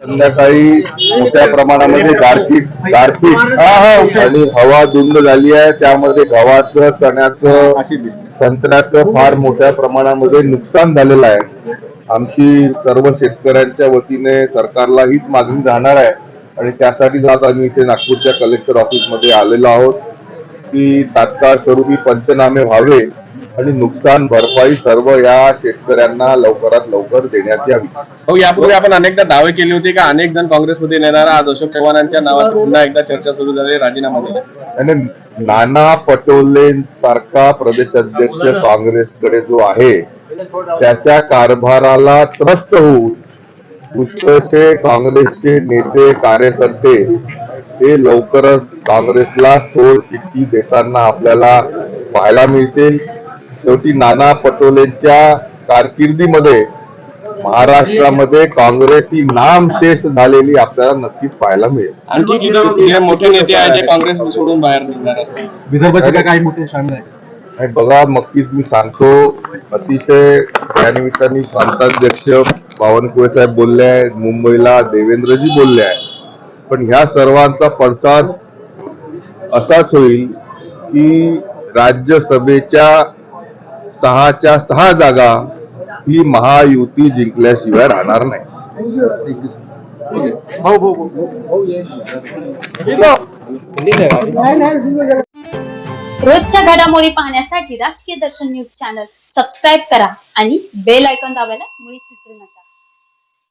संध्याकाळी मोठ्या प्रमाणामध्ये गारपीट आणि हवा धुंद झाली आहे. त्यामध्ये गव्हाचं, चण्याचं, संत्र्याचं फार मोठ्या प्रमाणामध्ये नुकसान झालेलं आहे. आमची सर्व शेतकऱ्यांच्या वतीने सरकारला हीच मागणी राहणार आहे आणि त्यासाठीच आज आम्ही इथे नागपूरच्या कलेक्टर ऑफिसमध्ये आलेलो आहोत की तात्काळ स्वरूपी पंचनामे व्हावे आणि नुकसान भरपाई सर्व या शेतकऱ्यांना लवकरात लवकर देण्यात यावी. हो, यापूर्वी आपण अनेकदा दावे केले होते की अनेक जण काँग्रेसमध्ये येणार. आज अशोक चव्हाणांच्या नावाची पुन्हा एकदा चर्चा सुरू झाली, राजीनामा दिला. आणि नाना पटोलेंसारखा प्रदेशाध्यक्ष काँग्रेसकडे जो आहे त्याच्या कारभाराला त्रस्त होऊन पुष्कळसे काँग्रेसचे नेते कार्यकर्ते हे लवकरच काँग्रेसला सोड चिठ्ठी देताना आपल्याला पाहायला मिळतील. शेवटी नाना पटोलेंच्या कारकिर्दीमध्ये महाराष्ट्रामध्ये काँग्रेस ही नामशेष झालेली आपल्याला नक्कीच पाहायला मिळेल. आणखी किती मोठे नेते आहेत जे काँग्रेस सोडून बाहेर निघणार आहेत? विदर्भाचे काही मोठे शामिल आहेत? बघा, नक्कीच मी सांगतो, अतिशय त्यानिमित्ताने प्रांताध्यक्ष बावनकुळे साहेब बोलले आहेत, मुंबईला देवेंद्रजी बोलले आहेत. पण ह्या सर्वांचा पडसाद असाच होईल की राज्यसभेच्या 6च्या 6 जागा ही महायुती जिंकल्याशिवाय राहणार नाही. रोजच्या घडामोडी पाहण्यासाठी राजकीय दर्शन न्यूज चॅनल सबस्क्राईब करा आणि बेल आयकॉन दाबायला मुळीच विसरू नका.